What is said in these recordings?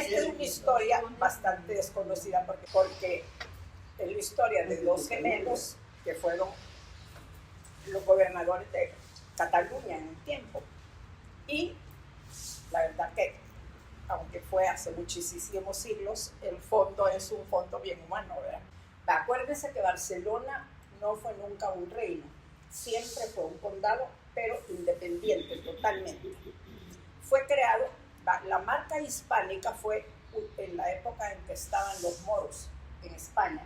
Esta es una historia bastante desconocida porque es la historia de dos gemelos que fueron los gobernadores de Cataluña en un tiempo. Y la verdad que, aunque fue hace muchísimos siglos, el fondo es un fondo bien humano, ¿verdad? Acuérdense que Barcelona no fue nunca un reino, siempre fue un condado, pero independiente totalmente. Fue creado, la marca hispánica fue en la época en que estaban los moros en España.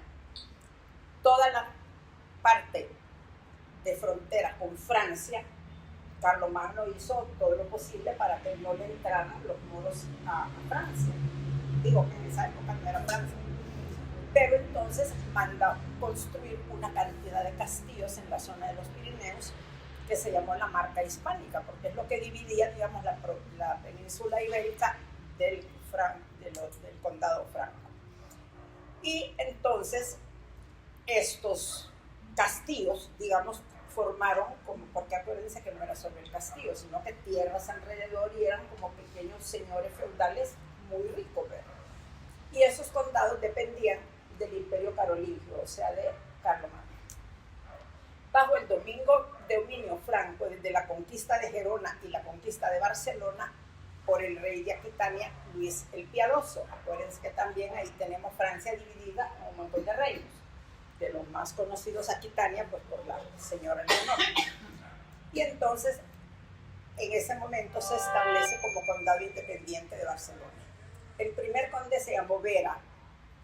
Toda la parte de frontera con Francia, Carlomagno hizo todo lo posible para que no le entraran los moros a Francia. Digo que en esa época no era Francia. Pero entonces manda construir una cantidad de castillos en la zona de los Pirineos que se llamó la marca hispánica, porque es lo que dividía, digamos, la península ibérica del condado franco. Y entonces estos castillos, digamos, formaron, porque acuérdense que no era solo el castillo, sino que tierras alrededor y eran como pequeños señores feudales muy ricos, ¿verdad? Y esos condados dependían del Imperio Carolingio, o sea, de Carlomagno. Bajo el dominio franco, desde la conquista de Gerona y la conquista de Barcelona, por el rey de Aquitania, Luis el Piadoso. Acuérdense que también ahí tenemos Francia dividida en un montón de reinos. De los más conocidos Aquitania, pues por la señora Leonor. Y entonces, en ese momento se establece como condado independiente de Barcelona. El primer conde se llamó Vera,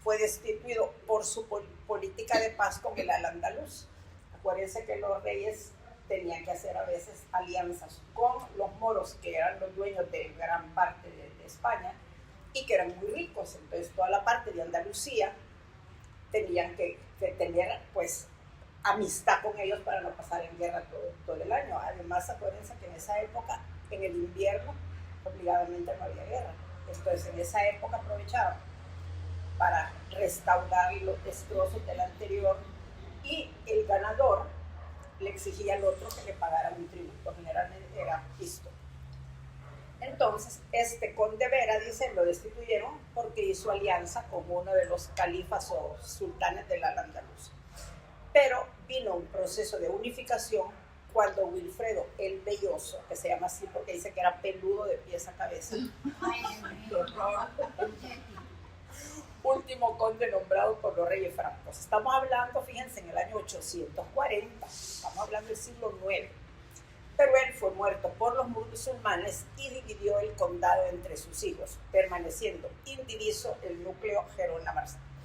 fue destituido por su política de paz con el al-Andalus. Acuérdense que los reyes tenían que hacer a veces alianzas con los moros, que eran los dueños de gran parte de España y que eran muy ricos. Entonces, toda la parte de Andalucía tenían que tener, pues, amistad con ellos para no pasar en guerra todo el año. Además, acuérdense que en esa época, en el invierno, obligadamente no había guerra. Entonces, en esa época aprovechaban para restaurar los destrozos del anterior, y el ganador le exigía al otro que le pagara un tributo, generalmente era pisto. Entonces, este conde Vera, dicen, lo destituyeron porque hizo alianza con uno de los califas o sultanes del Al-Andalus. Pero vino un proceso de unificación cuando Wilfredo el Velloso, que se llama así porque dice que era peludo de pies a cabeza, último conde nombrado por los reyes francos. Estamos hablando, fíjense, en el año 840, estamos hablando del siglo IX. Pero él fue muerto por los musulmanes y dividió el condado entre sus hijos, permaneciendo indiviso el núcleo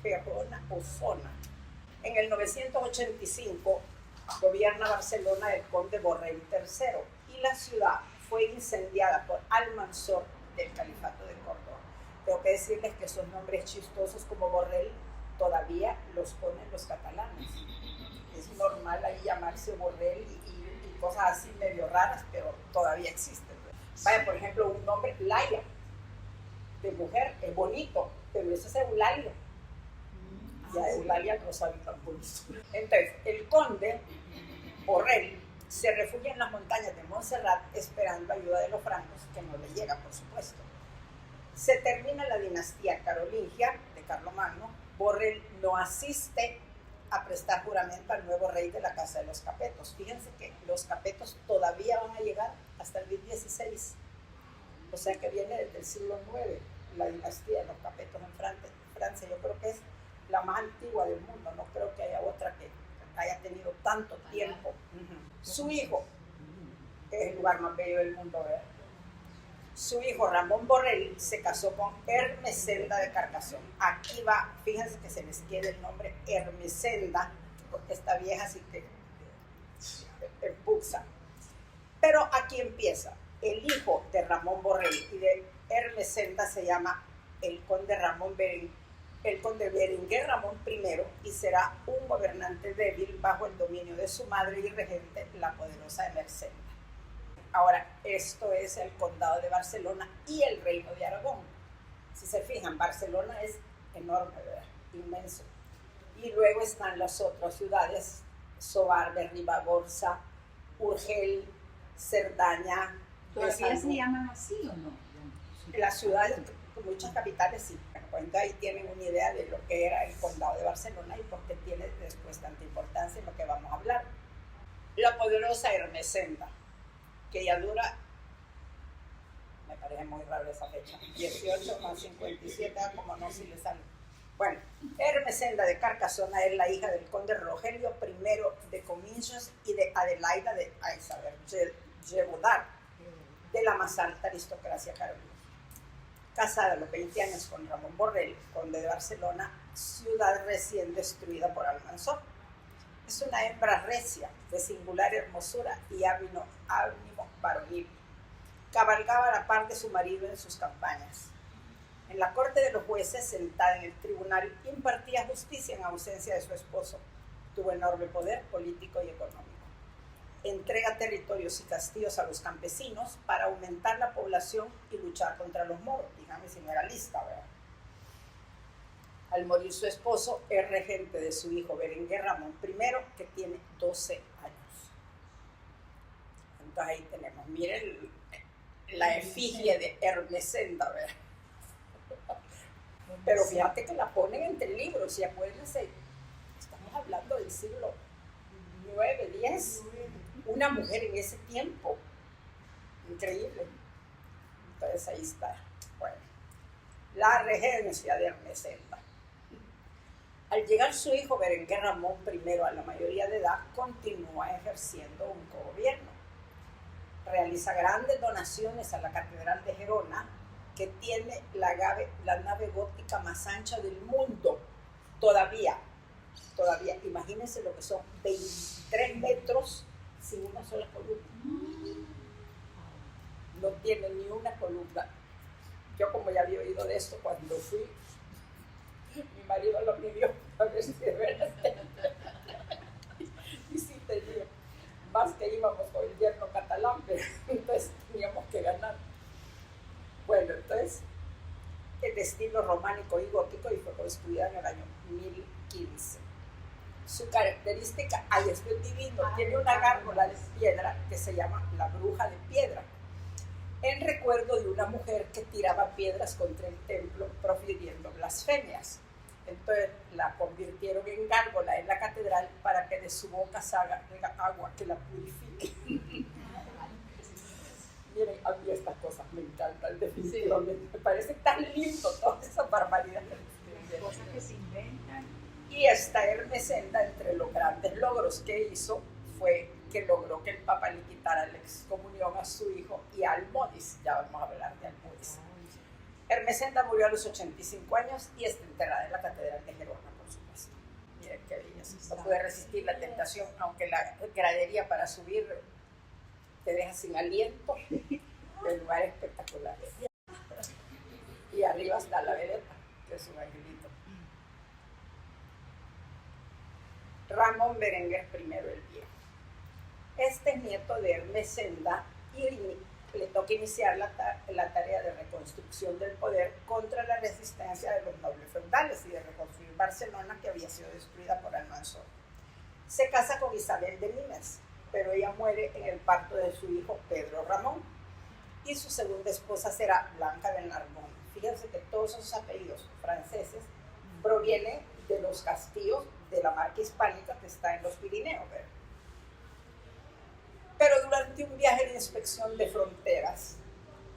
Gerona-Osona. En el 985 gobierna Barcelona el conde Borrell III y la ciudad fue incendiada por Almanzor del Califato de Córdoba. Tengo que decirles que esos nombres chistosos como Borrell todavía los ponen los catalanes. Es normal ahí llamarse Borrell y cosas así medio raras, pero todavía existen. Vaya, por ejemplo, un nombre, Laia, de mujer, es bonito, pero eso es Eulalia. Ya Eulalia no sabe tan bonito. Entonces, el conde Borrell se refugia en las montañas de Montserrat esperando ayuda de los francos, que no le llega, por supuesto. Se termina la dinastía carolingia de Carlomagno. Borrell no asiste a prestar juramento al nuevo rey de la Casa de los Capetos. Fíjense que los Capetos todavía van a llegar hasta el 1016, o sea que viene desde el siglo IX, la dinastía de los Capetos en Francia. Yo creo que es la más antigua del mundo, no creo que haya otra que haya tenido tanto tiempo. Su hijo, que es el lugar más bello del mundo, ¿verdad? Su hijo Ramón Borrell se casó con Ermesenda de Carcassonne. Aquí va, fíjense que se les queda el nombre Ermesenda, porque esta vieja sí que empuxa. Pero aquí empieza. El hijo de Ramón Borrell y de Ermesenda se llama el conde Berenguer Ramón I, y será un gobernante débil bajo el dominio de su madre y regente, la poderosa Ermesenda. Ahora, esto es el condado de Barcelona y el reino de Aragón. Si se fijan, Barcelona es enorme, ¿verdad? Inmenso. Y luego están las otras ciudades, Sobarbe, Ribagorza, Urgel, Cerdaña. ¿Todavía se llaman así o no? Las ciudades, muchas capitales sí. Bueno, pues ahí tienen una idea de lo que era el condado de Barcelona y por qué tiene después tanta importancia en lo que vamos a hablar. La poderosa Ermesenda, que ya dura, me parece muy raro esa fecha, 18 más 57, como no si le sale. Bueno, Ermesenda de Carcasona es la hija del conde Rogelio I de Comillas y de Adelaida de Gévaudan, de la más alta aristocracia carolina. Casada a los 20 años con Ramón Borrell, conde de Barcelona, ciudad recién destruida por Almanzor. Es una hembra recia, de singular hermosura y ánimo varonil. Cabalgaba a la par de su marido en sus campañas. En la corte de los jueces, sentada en el tribunal, impartía justicia en ausencia de su esposo. Tuvo enorme poder político y económico. Entrega territorios y castillos a los campesinos para aumentar la población y luchar contra los moros. Dígame si no era lista, ¿verdad? Al morir su esposo, es regente de su hijo Berenguer Ramón I, que tiene 12 años. Entonces ahí tenemos, miren la efigie de Ermesenda, ¿verdad? Pero fíjate que la ponen entre libros y acuérdense, estamos hablando del siglo IX, X, una mujer en ese tiempo, increíble. Entonces ahí está, bueno, la regencia de Ermesenda. Al llegar su hijo Berenguer Ramón I a la mayoría de edad, continúa ejerciendo un cogobierno. Realiza grandes donaciones a la Catedral de Gerona, que tiene la nave gótica más ancha del mundo, todavía, imagínense lo que son 23 metros sin una sola columna. No tiene ni una columna. Yo como ya había oído de esto cuando fui, mi marido lo midió a ver si de veras y sí tenía, más que íbamos con el yerno catalán, pero entonces teníamos que ganar. Bueno, entonces, el estilo románico y gótico y fue construida en el año 1015. Su característica, esto es divino, tiene una gárgola de piedra que se llama la Bruja de Piedra, en recuerdo de una mujer que tiraba piedras contra el templo profiriendo blasfemias. Entonces la convirtieron en gárgola en la catedral para que de su boca salga agua que la purifique. Miren, a mí estas cosas me encantan definitivamente. Sí. Me parece tan lindo toda esa barbaridad. Cosas que se inventan. Y esta Ermesenda, entre los grandes logros que hizo, fue que logró que el Papa le quitara la excomunión a su hijo y a Almodis. Ya vamos a hablar de Almodis. Ermesenda murió a los 85 años y está enterrada en la Catedral de Gerona, por supuesto. Miren qué belleza. No puede resistir la tentación, aunque la gradería para subir te deja sin aliento. El lugar es espectacular. Y arriba está la veleta, que es un angelito. Ramón Berenguer I el Viejo. Este es nieto de Ermesenda y le toca iniciar la tarea de reconstrucción del poder contra la resistencia de los nobles feudales y de reconstruir Barcelona, que había sido destruida por Almanzor. Se casa con Isabel de Nimes, pero ella muere en el parto de su hijo Pedro Ramón, y su segunda esposa será Blanca de Narbonne. Fíjense que todos esos apellidos franceses provienen de los castillos de la marca hispánica que está en los Pirineos, ¿verdad? Pero durante un viaje de inspección de fronteras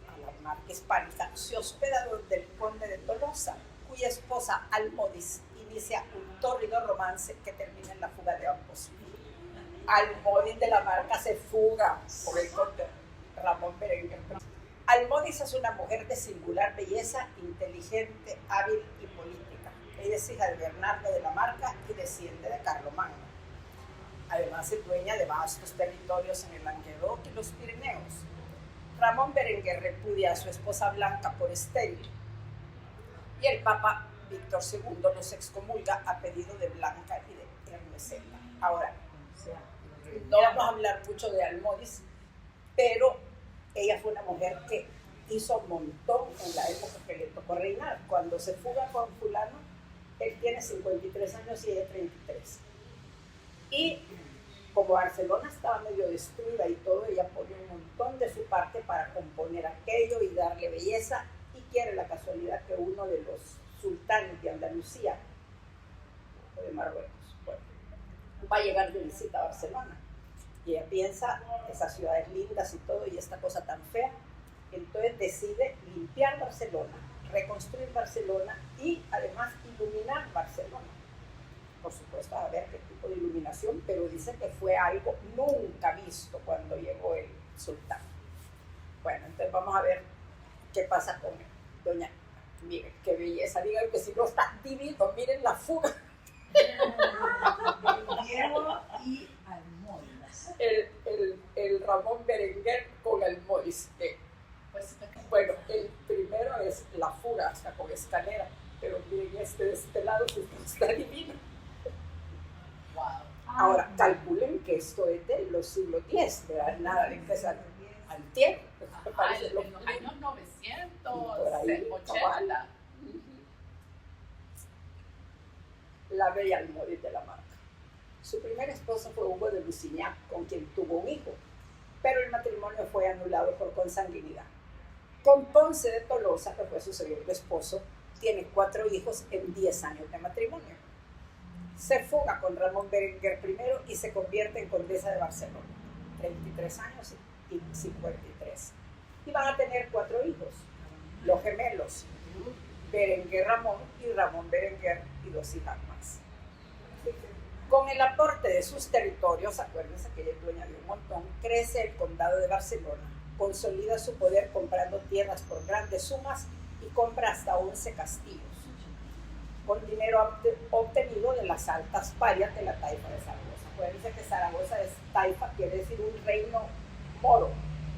a la marca hispánica, se hospeda donde el conde de Tolosa, cuya esposa Almodis inicia un tórrido romance que termina en la fuga de ambos. Almodis de la Marca se fuga por el conde Ramón Berenguer. Almodis es una mujer de singular belleza, inteligente, hábil y política. Ella es hija de Bernardo de la Marca y desciende de Carlomagno. Además es dueña de vastos territorios en el Languedoc y los Pirineos. Ramón Berenguer repudia a su esposa Blanca por estéril y el Papa Víctor II los excomulga a pedido de Blanca y de Ermesenda. Ahora, no vamos a hablar mucho de Almodis, pero ella fue una mujer que hizo un montón en la época que le tocó reinar. Cuando se fuga con fulano, él tiene 53 años y ella 33. Y como Barcelona estaba medio destruida y todo, ella pone un montón de su parte para componer aquello y darle belleza, y quiere la casualidad que uno de los sultanes de Andalucía, o de Marruecos, bueno, va a llegar de visita a Barcelona. Y ella piensa, esas ciudades lindas y todo, y esta cosa tan fea. Entonces decide limpiar Barcelona, reconstruir Barcelona y además iluminar Barcelona. Por supuesto, a ver qué tipo de iluminación, pero dice que fue algo nunca visto cuando llegó el sultán. Bueno, entonces vamos a ver qué pasa con doña. Miren, qué belleza, digan que si no está divino, miren la fuga. Diego y almohadas. El Ramón Berenguer con Almodis. Pues, bueno, el primero es la fuga hasta con escalera, pero miren de este lado sí está divino. Wow. Ahora, calculen que esto es de los siglos X, ¿verdad? Nada de que es antier. En los años 900, por ahí, 80. La bella Almodis de la Marca. Su primer esposo fue Hugo de Lusignac, con quien tuvo un hijo, pero el matrimonio fue anulado por consanguinidad. Con Ponce de Tolosa, que fue su segundo esposo, tiene 4 hijos en 10 años de matrimonio. Se fuga con Ramón Berenguer I y se convierte en condesa de Barcelona, 33 años y 53. Y van a tener 4 hijos, los gemelos, Berenguer Ramón y Ramón Berenguer y 2 hijas más. Con el aporte de sus territorios, acuérdense que ella es dueña de un montón, crece el condado de Barcelona, consolida su poder comprando tierras por grandes sumas y compra hasta 11 castillos, con dinero obtenido de las altas parias de la taifa de Zaragoza. Acuérdense que Zaragoza es taifa, quiere decir un reino moro,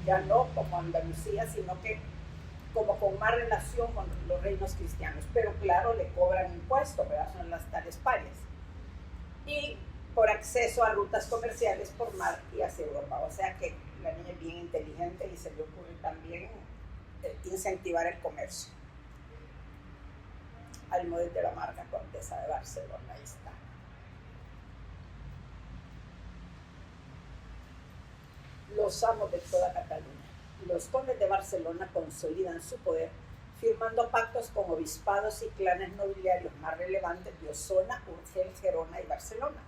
ya no como Andalucía, sino que como con más relación con los reinos cristianos, pero claro, le cobran impuestos, ¿verdad? Son las tales parias. Y por acceso a rutas comerciales por mar y hacia Europa. O sea que la niña es bien inteligente y se le ocurre también incentivar el comercio. Almodis de la Marca, condesa de Barcelona, ahí está. Los amos de toda Cataluña. Los condes de Barcelona consolidan su poder firmando pactos con obispados y clanes nobiliarios más relevantes de Osona, Urgel, Gerona y Barcelona.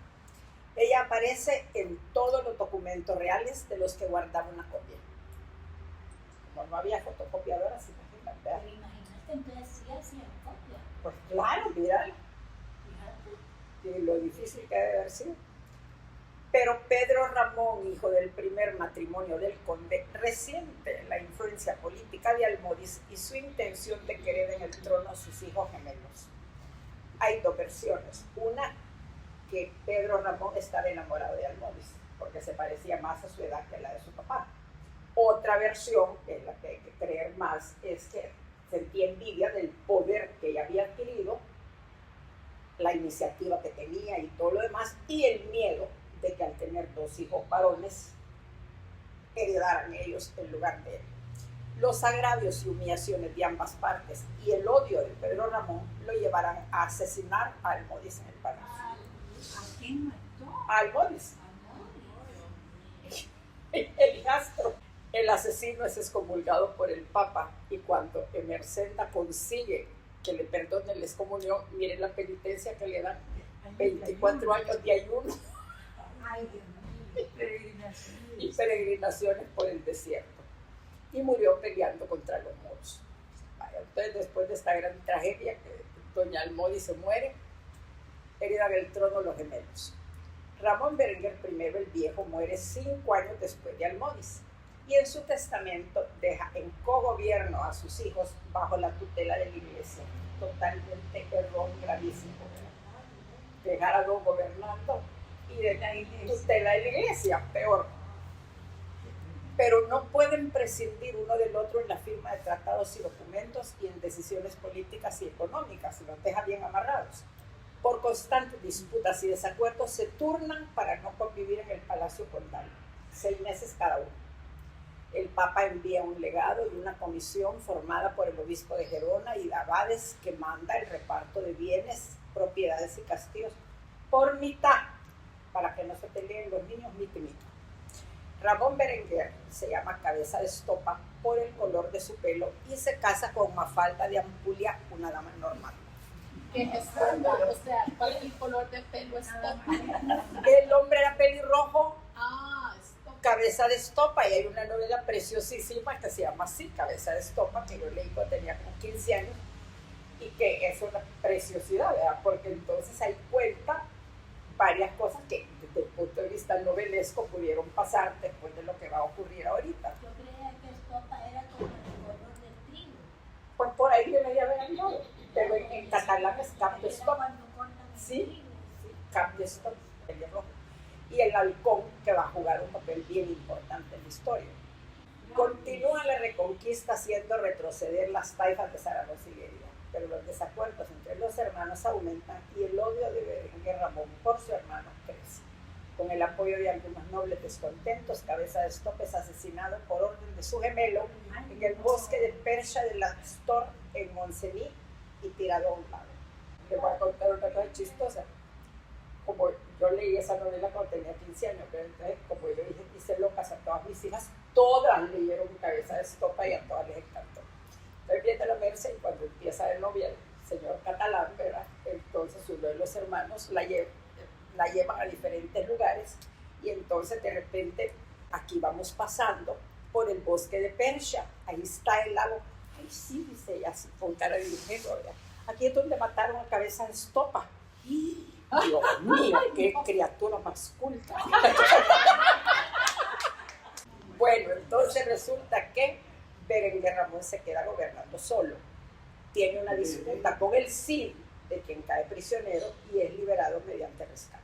Ella aparece en todos los documentos reales de los que guardaba una copia. Como no había fotocopiadoras, imagínate. Pero imagínate, entonces sí hacían copia. Pues claro, mírala. Y lo difícil que debe haber sido. Pero Pedro Ramón, hijo del primer matrimonio del conde, resiente la influencia política de Almodis y su intención de que hereden el trono a sus hijos gemelos. Hay 2 versiones. Una, que Pedro Ramón estaba enamorado de Almodis, porque se parecía más a su edad que la de su papá. Otra versión, que es la que hay que creer más, es que sentía envidia del poder que ella había adquirido, la iniciativa que tenía y todo lo demás, y el miedo de que al tener 2 hijos varones heredaran ellos en lugar de él. Los agravios y humillaciones de ambas partes y el odio de Pedro Ramón lo llevarán a asesinar a Almodis en el palacio. ¿A quién mató? A Almodis, el hijastro. El asesino es excomulgado por el Papa y cuando Emersenda consigue que le perdone la excomunión, miren la penitencia que le dan, 24 años de ayuno. Ay, Dios mío, peregrinaciones. Y peregrinaciones por el desierto. Y murió peleando contra los moros. Vaya, entonces, después de esta gran tragedia, que doña Almodis se muere, heredan el trono los gemelos. Ramón Berenguer I el Viejo muere 5 años después de Almodis. Y en su testamento deja en cogobierno a sus hijos bajo la tutela de la iglesia. Totalmente error gravísimo. Dejar a 2 gobernando y de la tutela de la iglesia, peor. Pero no pueden prescindir uno del otro en la firma de tratados y documentos y en decisiones políticas y económicas, los deja bien amarrados. Por constantes disputas y desacuerdos se turnan para no convivir en el Palacio Condal, 6 meses cada uno. El Papa envía un legado y una comisión formada por el obispo de Gerona y de abades que manda el reparto de bienes, propiedades y castillos por mitad, para que no se peleen los niños, mito y mito. Ramón Berenguer se llama Cabeza de Estopa por el color de su pelo y se casa con Mafalda de Ampulia, una dama normal. ¿Qué es estopa? O sea, ¿cuál es el color de pelo estopa? El hombre era pelirrojo, Ah, estopa. Cabeza de Estopa, y hay una novela preciosísima que se llama así, Cabeza de Estopa, que yo leí cuando tenía como 15 años, y que es una preciosidad, ¿verdad? Porque entonces ahí cuenta varias cosas que desde el punto de vista novelesco pudieron pasar después de lo que va a ocurrir ahorita. Yo creía que estopa era como el color del trigo. Pues por ahí yo me había todo, pero en catalán es Cap de Era Estopa. cuando cortan el Sí. trigo. Cap de Estopa, pelirrojo. Y el halcón, que va a jugar un papel bien importante en la historia. Continúa la reconquista haciendo retroceder las taifas de Zaragoza y Lérida, pero los desacuerdos entre los hermanos aumentan y el odio de Berenguer Ramón por su hermano crece. Con el apoyo de algunos nobles descontentos, Cabeza de Estopa es asesinado por orden de su gemelo en el bosque de Percha de la Astor en Montseny y tirado a un lago. Les voy a contar una cosa chistosa. Como yo leí esa novela cuando tenía 15 años, pero entonces, como yo dije, hice locas a todas mis hijas, todas leyeron Cabeza de Estopa y a todas les encantó. Entonces viene la Merce y cuando empieza de novia el señor catalán, ¿verdad? Entonces uno de los hermanos la llevan a diferentes lugares y entonces de repente aquí vamos pasando por el bosque de Percha, ahí está el lago. Ay, sí, dice ella así con cara de ingenio, ¿verdad? Aquí es donde mataron a Cabeza de Estopa. Dios mío, qué criatura más culta. Bueno, entonces resulta que Berenguer Ramón se queda gobernando solo. Tiene una disputa con el Cid, de quien cae prisionero, y es liberado mediante rescate.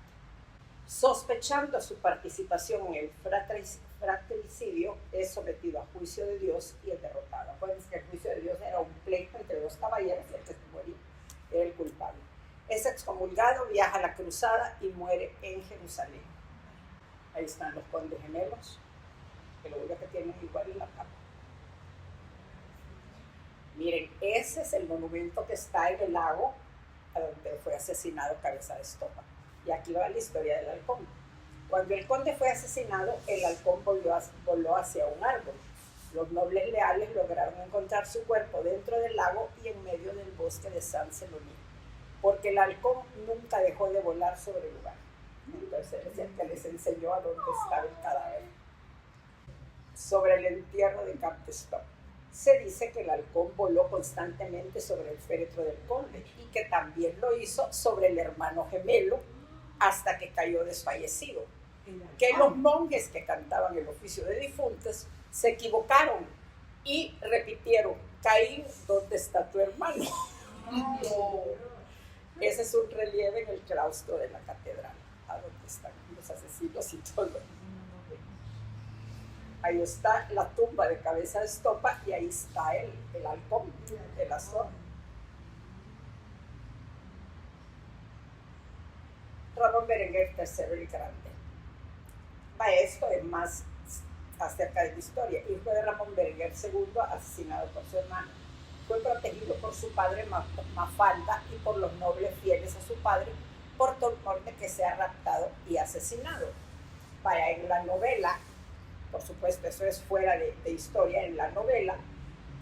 Sospechando su participación en el fratricidio, es sometido a juicio de Dios y es derrotado. Acuérdense que el juicio de Dios era un pleito entre dos caballeros y el que se moría era el culpable. Es excomulgado, viaja a la cruzada y muere en Jerusalén. Ahí están los condes gemelos, que lo único que tienen igual en la capa. Miren, ese es el monumento que está en el lago a donde fue asesinado Cabeza de Estopa. Y aquí va la historia del halcón. Cuando el conde fue asesinado, el halcón voló hacia un árbol. Los nobles leales lograron encontrar su cuerpo dentro del lago y en medio del bosque de San Celoní, porque el halcón nunca dejó de volar sobre el lugar. Entonces es el que les enseñó a dónde estaba el cadáver. Sobre el entierro de Cap de Estopa, se dice que el halcón voló constantemente sobre el féretro del conde y que también lo hizo sobre el hermano gemelo hasta que cayó desfallecido. Que los monjes que cantaban el oficio de difuntos se equivocaron y repitieron: Caín, ¿dónde está tu hermano? Ese es un relieve en el claustro de la catedral, a donde están los asesinos y todo. Ahí está la tumba de Cabeza de Estopa y ahí está el halcón, el Azor. Ramón Berenguer III el Grande. Esto es más acerca de la historia. Hijo de Ramón Berenguer II, asesinado por su hermano. Fue protegido por su padre Mafalda y por los nobles fieles a su padre por temor de que sea raptado y asesinado. En la novela, por supuesto, eso es fuera de historia, en la novela,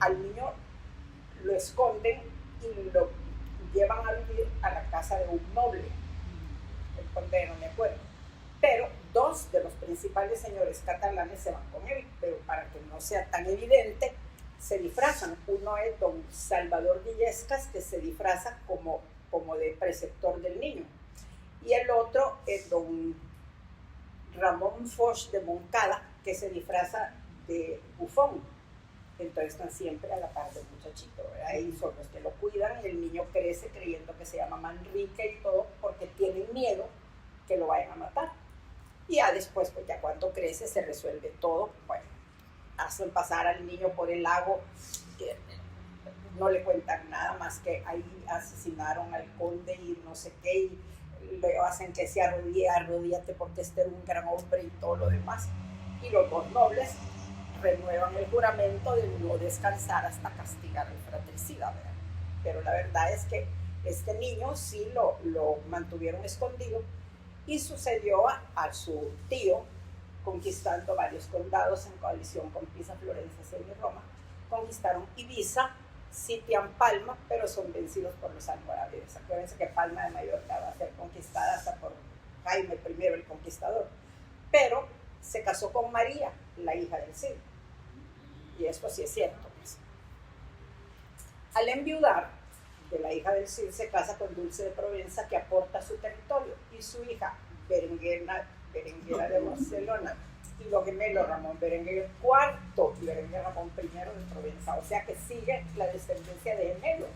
al niño lo esconden y lo llevan a vivir a la casa de un noble, el conde no me acuerdo, pero dos de los principales señores catalanes se van con él, pero para que no sea tan evidente, se disfrazan. Uno es don Salvador Villescas, que se disfraza como de preceptor del niño, y el otro es don Ramón Foix de Moncada, que se disfraza de bufón. Entonces están siempre a la par del muchachito, ¿verdad? Y son los que lo cuidan y el niño crece creyendo que se llama Manrique y todo, porque tienen miedo que lo vayan a matar. Y ya después, pues ya cuando crece se resuelve todo. Bueno, hacen pasar al niño por el lago, que no le cuentan nada más que ahí asesinaron al conde y no sé qué, y le hacen que se arrodíate porque este era un gran hombre y todo lo demás. Y los dos nobles renuevan el juramento de no descansar hasta castigar al fratricida, ¿verdad? Pero la verdad es que este niño sí lo mantuvieron escondido y sucedió a su tío conquistando varios condados en coalición con Pisa, Florencia, Siena y Roma. Conquistaron Ibiza, sitian Palma, pero son vencidos por los almorávides. Acuérdense que Palma de Mallorca va a ser conquistada hasta por Jaime I el Conquistador. Pero se casó con María, la hija del Cid. Y esto sí es cierto. Pues. Al enviudar de la hija del Cid, se casa con Dulce de Provenza, que aporta su territorio, y su hija Berenguera de Barcelona, y los gemelos Ramón Berenguer IV y Berenguer Ramón I de Provenza. O sea que sigue la descendencia de gemelos,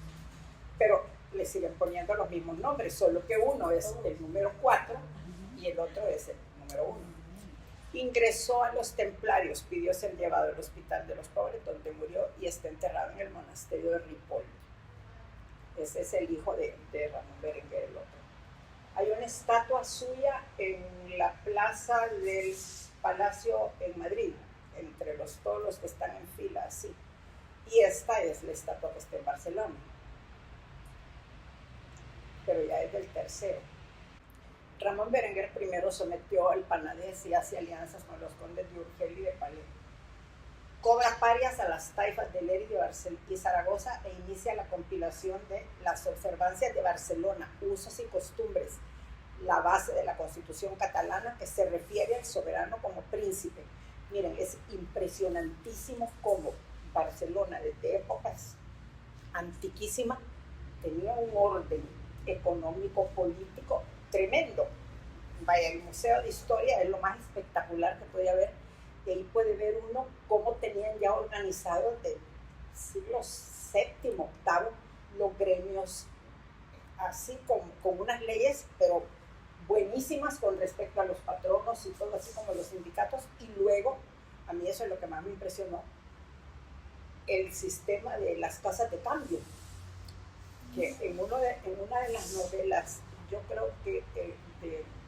pero le siguen poniendo los mismos nombres, solo que uno es el número 4 y el otro es el número 1. Ingresó a los templarios, pidió ser llevado al hospital de los pobres, donde murió, y está enterrado en el monasterio de Ripoll. Ese es el hijo de Ramón Berenguer el otro. Hay una estatua suya en la plaza del Palacio en Madrid, entre todos los que están en fila así. Y esta es la estatua que está en Barcelona. Pero ya es del tercero. Ramón Berenguer I sometió al Panadés y hace alianzas con los condes de Urgel y de Palais. Cobra parias a las taifas de Lerida y Zaragoza e inicia la compilación de las observancias de Barcelona, usos y costumbres, la base de la Constitución catalana, que se refiere al soberano como príncipe. Miren, es impresionantísimo cómo Barcelona, desde épocas antiquísimas, tenía un orden económico, político tremendo. Vaya, el Museo de Historia es lo más espectacular que puede haber, y ahí puede ver uno cómo tenían ya organizados de siglos VII, VIII, los gremios, así con unas leyes, pero buenísimas con respecto a los patronos y todo, así como los sindicatos. Y luego, a mí eso es lo que más me impresionó, el sistema de las casas de cambio, que en una de las novelas, yo creo que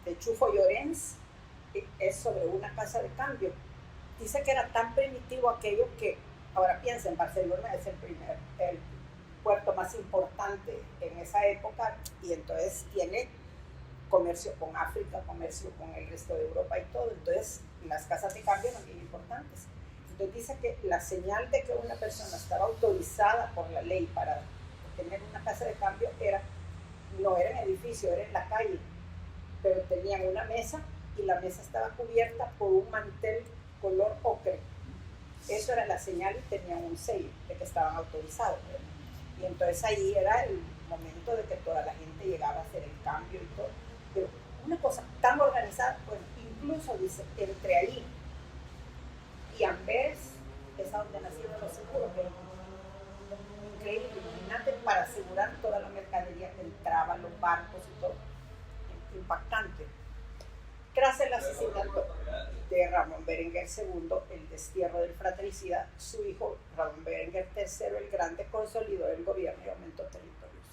de Chufo Llorens, es sobre una casa de cambio. Dice que era tan primitivo aquello que, ahora piensen, Barcelona es el puerto más importante en esa época, y entonces tiene comercio con África, comercio con el resto de Europa y todo. Entonces las casas de cambio eran bien importantes. Entonces dice que la señal de que una persona estaba autorizada por la ley para tener una casa de cambio no era en edificio, era en la calle, pero tenían una mesa y la mesa estaba cubierta por un mantel color ocre. Eso era la señal, y tenían un sello de que estaban autorizados. Y entonces ahí era el momento de que toda la gente llegaba a hacer el cambio y todo. Pero una cosa tan organizada, bueno, incluso dice, entre ahí y Amberes es a donde nacieron los seguros, que increíble, imagínate, para asegurar toda la mercadería que entraba, los barcos y todo, impactante. Tras el asesinato de Ramón Berenguer II, el destierro del fratricida, su hijo Ramón Berenguer III el Grande consolidó el gobierno y aumentó territorios.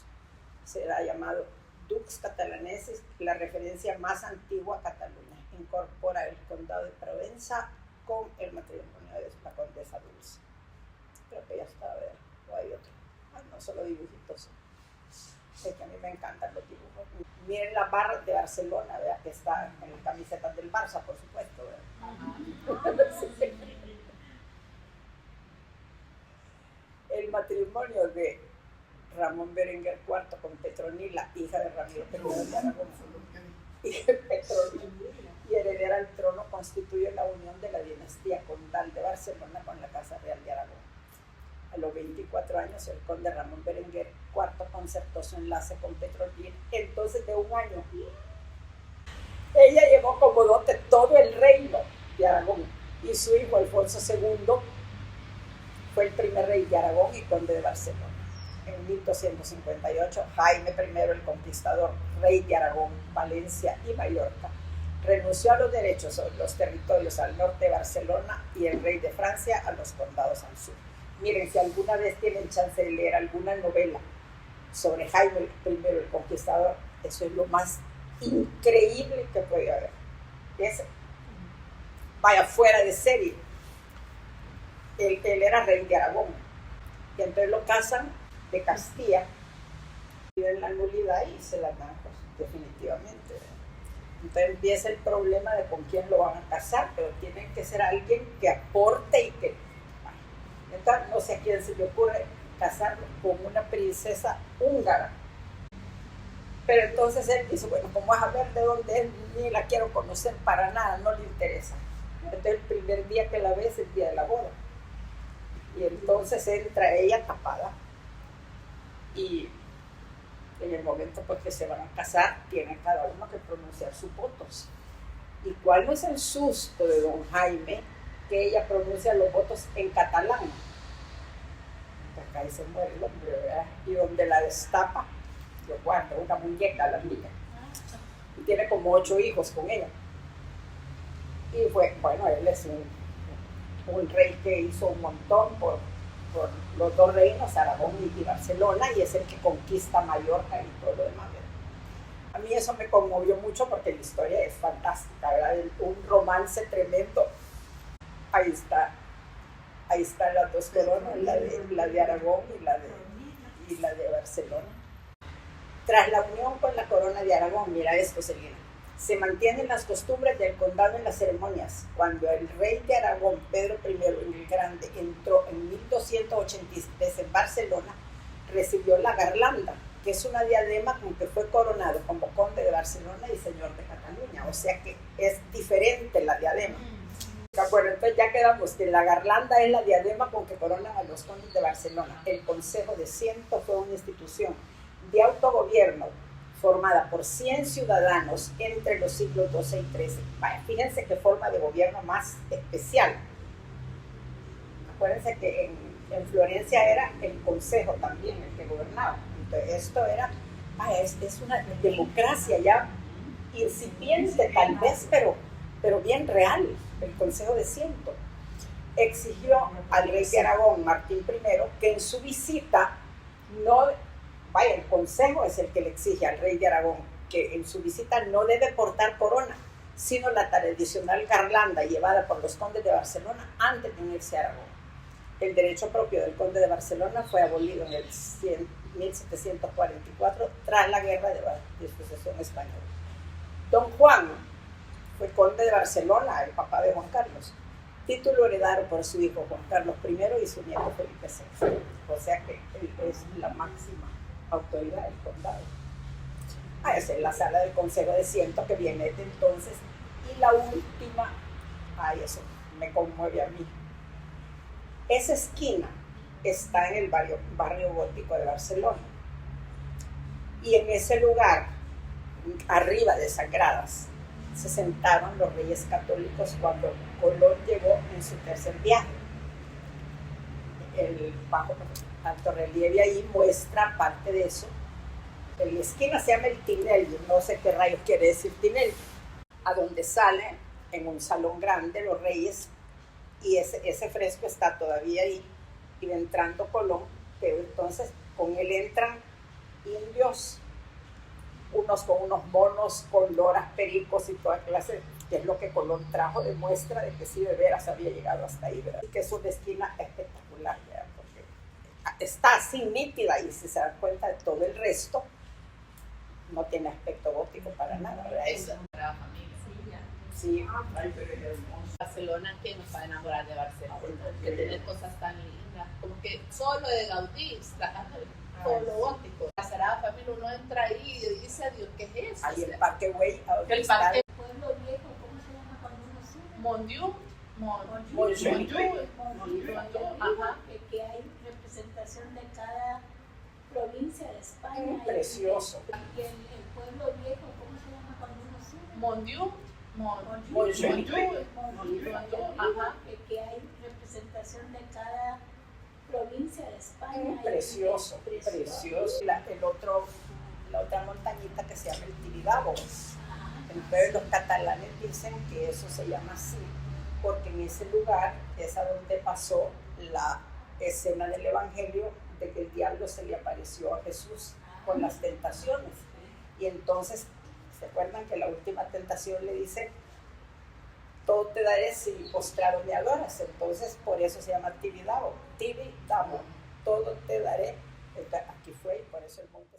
Será llamado Dux Catalaneses, la referencia más antigua a Cataluña. Incorpora el condado de Provenza con el matrimonio de la condesa Dulce. Creo que ya está, a ver, o hay otro. No solo dibujitos. Es que a mí me encantan los dibujos. Miren la barra de Barcelona, ¿verdad? Que está en las camisetas del Barça, por supuesto, ¿verdad? Sí. El matrimonio de Ramón Berenguer IV con Petronila, hija de Ramiro I de Aragón, y heredera al trono, constituye la unión de la dinastía condal de Barcelona con la Casa Real de Aragón. A los 24 años, el conde Ramón Berenguer IV concertó su enlace con Petronila, entonces de un año. Ella llevó como dote todo el reino de Aragón, y su hijo Alfonso II fue el primer rey de Aragón y conde de Barcelona. En 1258, Jaime I el Conquistador, rey de Aragón, Valencia y Mallorca, renunció a los derechos sobre los territorios al norte de Barcelona, y el rey de Francia a los condados al sur. Miren, si alguna vez tienen chance de leer alguna novela sobre Jaime I el Conquistador, eso es lo más increíble que puede haber. Vaya, fuera de serie. Él era rey de Aragón, y entonces lo casan de Castilla, y en la nulidad y se la dan, pues, definitivamente. Entonces empieza el problema de con quién lo van a casar, pero tiene que ser alguien que aporte y que... Entonces, no sé a quién se le ocurre casarlo con una princesa húngara. Pero entonces él dice, bueno, como vas a ver de dónde es, ni la quiero conocer para nada, no le interesa. Entonces el primer día que la ve es el día de la boda. Y entonces entra ella tapada. Y en el momento pues que se van a casar, tienen cada uno que pronunciar sus votos. ¿Y cuál no es el susto de don Jaime? Que ella pronuncia los votos en catalán. Acá ahí se muere el hombre, ¿verdad? Y donde la destapa, yo guardo una muñeca a la niña. Y tiene como 8 hijos con ella. Y fue, bueno, él es un rey que hizo un montón por los 2 reinos, Aragón y Barcelona, y es el que conquista Mallorca y todo lo demás. A mí eso me conmovió mucho porque la historia es fantástica, ¿verdad? Un romance tremendo. Ahí están las 2 coronas, la de Aragón y la de Barcelona. Tras la unión con la corona de Aragón, mira esto, Celina, se mantienen las costumbres del condado en las ceremonias. Cuando el rey de Aragón, Pedro I el Grande, entró en 1283 en Barcelona, recibió la garlanda, que es una diadema con que fue coronado como conde de Barcelona y señor de Cataluña. O sea que es diferente la diadema. Bueno, entonces ya quedamos que la garlanda es la diadema con que coronan a los condes de Barcelona. El Consejo de Ciento fue una institución de autogobierno formada por 100 ciudadanos entre los siglos XII y XIII. Vaya, fíjense qué forma de gobierno más especial. Acuérdense que en Florencia era el Consejo también el que gobernaba. Entonces esto era, vaya, es una democracia ya incipiente tal vez, pero bien real. El Consejo de Ciento exigió al rey de Aragón, Martín I, que en su visita no... Vaya, el consejo es el que le exige al rey de Aragón que en su visita no debe portar corona, sino la tradicional garlanda llevada por los condes de Barcelona antes de unirse a Aragón. El derecho propio del conde de Barcelona fue abolido en el 1744 tras la guerra de sucesión española. Don Juan fue conde de Barcelona, el papá de Juan Carlos, título heredado por su hijo Juan Carlos I y su nieto Felipe VI. O sea que él es la máxima autoridad del condado. Esa es la sala del Consejo de Ciento que viene de entonces. Y la última, eso me conmueve a mí. Esa esquina está en el barrio gótico de Barcelona. Y en ese lugar, arriba de esas gradas, se sentaron los reyes católicos cuando Colón llegó en su 3er viaje. El bajo alto relieve ahí muestra parte de eso. En la esquina se llama el Tinelli, no sé qué rayos quiere decir Tinelli, a donde salen en un salón grande los reyes, y ese fresco está todavía ahí, y va entrando Colón, pero entonces con él entran indios, unos con unos monos, con loras, pericos y toda clase, que es lo que Colón trajo, demuestra de que sí de veras había llegado hasta ahí, ¿verdad? Y que es una esquina espectacular, ¿verdad? Porque está así nítida y si se dan cuenta de todo el resto, no tiene aspecto gótico para nada, ¿verdad? Eso es una familia. Sí. Ay, pero es hermoso. Barcelona, que nos va a enamorar de Barcelona, que tiene cosas tan lindas, como que solo de Gaudí, todo lo gótico. La Sagrada Familia, uno entra ahí y dice, Dios, ¿qué es eso? Ahí el Parque Güey, el parque Pueblo viejo, ¿cómo se llama cuando uno sube? Mondiu, Ajá, que hay representación de cada provincia de España. Precioso. Y el pueblo viejo, ¿cómo se llama cuando uno sube? Mondiu, Ajá, que hay representación de cada provincia de España. Precioso. La otra montañita que se llama el Tibidabo. Entonces los catalanes dicen que eso se llama así, porque en ese lugar es a donde pasó la escena del Evangelio de que el diablo se le apareció a Jesús con las tentaciones. Y entonces, ¿se acuerdan que la última tentación le dice, todo te daré si postrado me adoras? Entonces, por eso se llama Tibidabo, todo te daré. Aquí fue, y por eso el monte